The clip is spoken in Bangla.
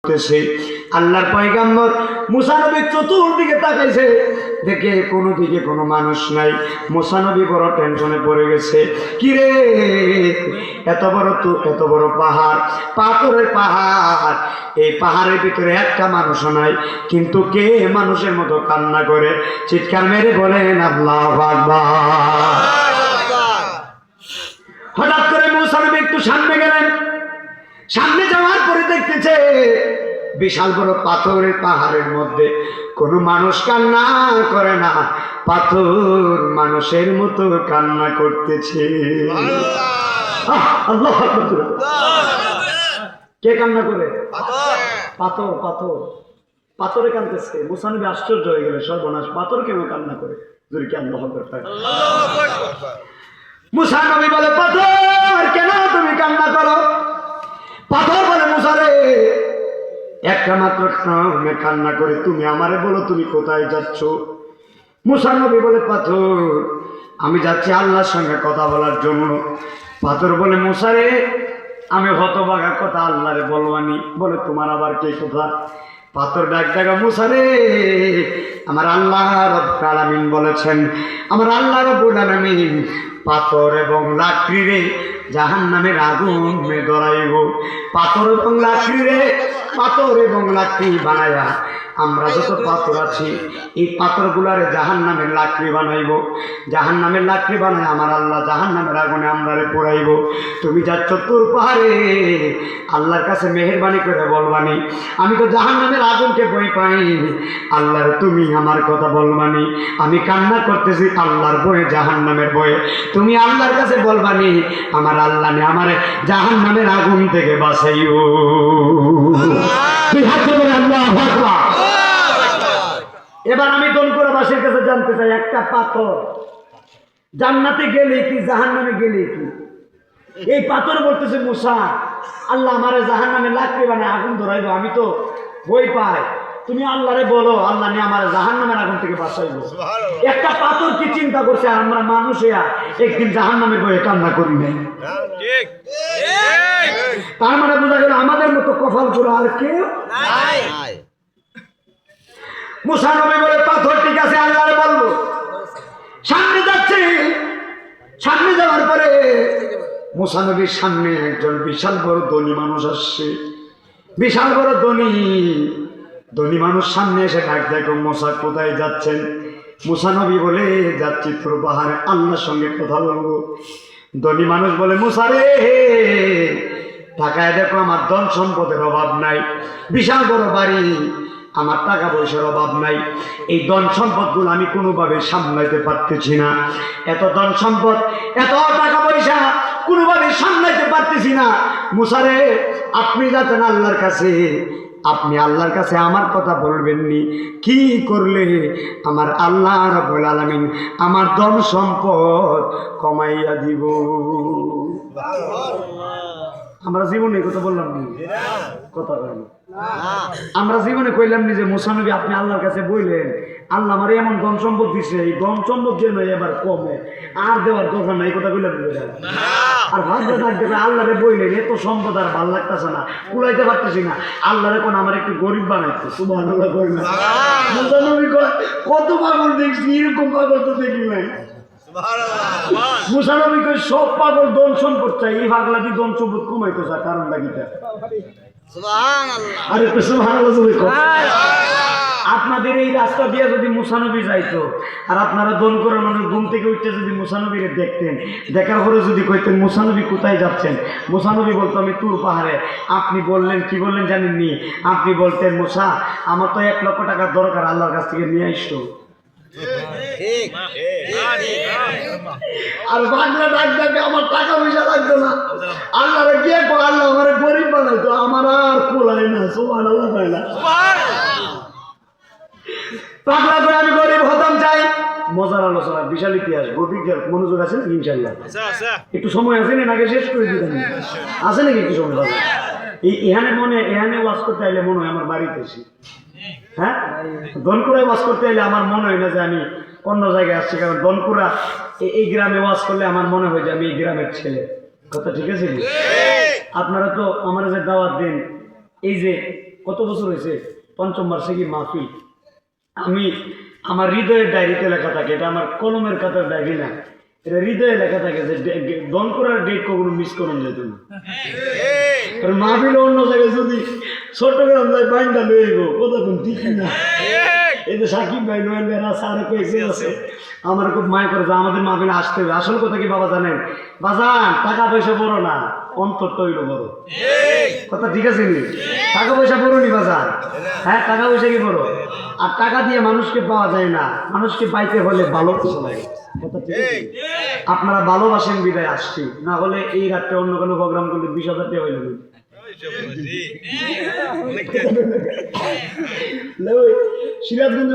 আল্লাহর পয়গম্বর মুসা নবী চতুর্দিকে তাকাইছে, দেখে কোনো দিকে কোনো মানুষ নাই। মুসা নবী বড় টেনশনে পড়ে গেছে। কিরে, এত বড় পাহাড়, পাথরের পাহাড়, এই পাহাড়ের ভিতরে একটা মানুষও নাই, কিন্তু কে মানুষের মতো কান্না করে চিৎকার মেরে বলেন আল্লাহু আকবার। হঠাৎ করে মুসা নবী একটু সামনে গেলেন। সামনে যাওয়ার পরে দেখতেছে বিশাল বড় পাথরের পাহাড়ের মধ্যে কোনো মানুষ কান্না করে না, পাথর মানুষের মতো কান্না করতেছে। আল্লাহ, কে কান্না করে? পাথর। পাথর পাথরে কাঁদতেছে। মুসা নবী আশ্চর্য হয়ে গেলে, সর্বনাশ, পাথর কেন কান্না করে? যদি কি আল্লাহ আকবার। মুসা নবী বলে, পাথর কেন তুমি কান্না করো? পাথর বলে, মুসা রে, একটা মাত্র কারণে কান্না করে, তুমি আমারে বলো তুমি কোথায় যাচ্ছ? মুসা নবী বলে, পাথর আমি যাচ্ছি আল্লাহর সঙ্গে কথা বলার জন্য। পাথর বলে, মুসা রে, আমি হতভাগা, কথা আল্লাহরে বলবানি। বলে, তোমার আবার কে কোথা? পাথর ডাক দেখা, মুসা রে, আমার আল্লাহ রাব্বুল আলামিন বলেছেন, আমার আল্লাহ রাব্বুল আলামিন পাথর এবং লাকড়ি রে জাহান্নামের আগুনে ধরাইব। পাথর এবং লাকড়ি রে, পাথর এবং লাকড়ি বানায়া আমরা যত পাথর আছি এই পাথরগুলারে জাহান্নামের লাকড়ি বানাইব। জাহান্নামের লাকড়ি বানায় আমার আল্লাহ জাহান্নামের আগুনে আমরারে পোড়াইব। তুমি যাচ্ছ তোর পাহাড়ে, আল্লাহর কাছে মেহেরবানি করে বলবানি, আমি তো জাহান্নামের আগুনকে ভয় পাই, আল্লাহর তুমি আমার কথা বলবানি, আমি কান্না করতেছি আল্লাহর ভয়ে, জাহান্নামের ভয়ে, তুমি আল্লাহর কাছে বলবানি, আমার আল্লাহ নে আমারে জাহান্নামের আগুন থেকে বাঁচাইও। আল্লাহু আকবার। এবার আমি দনকুরাবাসীর কাছে জানতে চাই, একটা পাথর জান্নাতে গেলে কি জাহান্নামে গেলে কি? এই পাথর বলতেছে, মুসা, আল্লাহ আমারে জাহান্নামে লাকড়ি বানায় আগুন ধরাইব, আমি তো ভয় পাই, তুমি আল্লাহরে বলো আল্লাহ নিয়ে আমার জাহান্নামের আগুন থেকে বাঁচাইব। একটা পাথর কি চিন্তা করছে? আর আমরা মানুষ একদিন জাহান্নামের ভয়ে কান্না করি নাই। তার মানে বোঝা গেল আমাদের মতো কপাল পুরো আর কেউ নাই। মুসা নবী বলে, পাথর ঠিক আছে, আল্লাহরে বলবো। সামনে যাচ্ছে। সামনে যাওয়ার পরে মুসা নবীর সামনে একজন বিশাল বড় ধনী মানুষ আসছে। বিশাল বড় ধনী মানুষ সামনে এসে ডাক দেখো, মুসা কোথায় যাচ্ছেন? মুসা নবী বলে, যাচ্ছি তোর পাহাড়ে আল্লাহর সঙ্গে কথা বলবো। ধনী মানুষ বলে, মুসা রে, টাকায় দেখো আমার ধন সম্পদের অভাব নাই, বিশাল বড় বাড়ি, আমার টাকা পয়সার অভাব নাই, এই ধন সম্পদগুলো আমি কোনোভাবে সামলাইতে পারতেছি না। এত ধন সম্পদ, এত টাকা পয়সা কোনোভাবে সামলাইতে পারতেছি না। মুসা রে, আপনি যাচ্ছেন আল্লাহর কাছে, আপনি আল্লাহর কাছে আমার কথা বলবেননি, কি করলে আমার আল্লাহ রাব্বুল আলামিন আমার ধন সম্পদ কমাইয়া দিব? আমরা জীবনে কথা বললাম নি, কথা বললাম আমরা জীবনে কইলাম নি যে মুসা নবী আপনি আল্লাহর কাছে বললেন, আল্লাহ আমার এমন ধন সম্পদ দিছে, এই ধন সম্পদ যেন এবার কমে, আর দেওয়ার দরকার নাই, কথা কইলাম আর ভাবতে থাকতে আল্লাহরে বললেন, এত সম্পদ আর ভাল লাগতেছে না, কুলাইতে পারতেছি না, আল্লাহরে কোন আমার একটু গরিব বানাইতো। সুবহানাল্লাহ কই না? মুসা নবী কত পাগল দেখছি, এরকম পাগল তো দেখি নাই। মুসা নবী কই সব পাগল ধন সম্পদ চাই, এই পাগলাটি ধন সম্পদ কমাইতো চায়, কারণ লাগিটা আরে তো সুবহানাল্লাহ। আপনাদের এই রাস্তা দিয়ে যদি মুসা নবী যাইতো আর আপনারা দনকুরা মানুষ ঘুম থেকে উঠতে যদি মুসা নবীরে দেখতেন, দেখার পরে যদি কইতেন মুসা নবী কোথায় যাচ্ছেন, মুসা নবী বলতো আমি তুর পাহাড়ে। আপনি বললেন, কি বললেন জানেননি? আপনি বলতেন, মুসা আমার তো 1 লক্ষ টাকা দরকার, আল্লাহর কাছ থেকে নিয়ে আসতো। আর বাংলা ডাক ডাকে আমার টাকা পয়সা লাগতো না, আল্লাহরে গিয়ে আল্লাহ আমার গরিব বানাইতো, আমার আর কোলাই না। সুবহানাল্লাহ কয় না? পাগলা করে আমি গরিব হতাম চাই। মজার আলোচনা, বিশাল ইতিহাস, গভীর মনোযোগ আছে ইনশাল্লাহ? একটু সময় আছে না, আগে শেষ করে দিতাম, আছে নাকি একটু সময়? এখানে ওয়াজ করতে আইলে মনে হয় আমার বাড়িতে এসি, হ্যাঁ, দনকুরায় ওয়াজ করতে আইলে আমার মনে হয় না যে আমি অন্য জায়গায় আসছি, কারণ দনকুরা এই গ্রামে ওয়াজ করলে আমার মনে হয় যে আমি এই গ্রামের ছেলে। কথা ঠিক আছে? আপনারা তো আমার যে দাওয়াত দেন, এই যে কত বছর হয়েছে, পঞ্চম বার্ষিকী মাহফিল। আমি আমার হৃদয়ের ডায়েরিতে লেখা থাকে, এটা আমার কলমের খাতার ডায়েরি না, এটা হৃদয়ে লেখা থাকে যে দন করার ডেট কখনো মিস করুন যেত না। মাহফিল অন্য জায়গায় যদি চট্টগ্রাম যায় বাইন্দা লয়ে গো কথা কোন ঠিক না। এই যে সাকিব ভাই নোয়েল ভাইরা স্যার কয়েকজন আছে, আমার খুব মায়া করে যে আমাদের মাহফিলে আসতে হবে। আসল কথা কি বাবা জানেন, বাজান টাকা পয়সা বড় না, অন্তরটা হইল বড়। কথা ঠিক আছে নি? টাকা পয়সা বড় নি বাজান, হ্যাঁ টাকা পয়সা কি বড়? আর টাকা দিয়ে মানুষকে পাওয়া যায় না, মানুষকে পাইতে হলে ভালোবাসা লাগে। কথা ঠিক আছে? আপনারা ভালোবাসেন বিদায় আসছি, না হলে এই রাত্রে অন্য কোনো প্রোগ্রাম করলে 20,000 টাকা হইল সিরাজগঞ্জ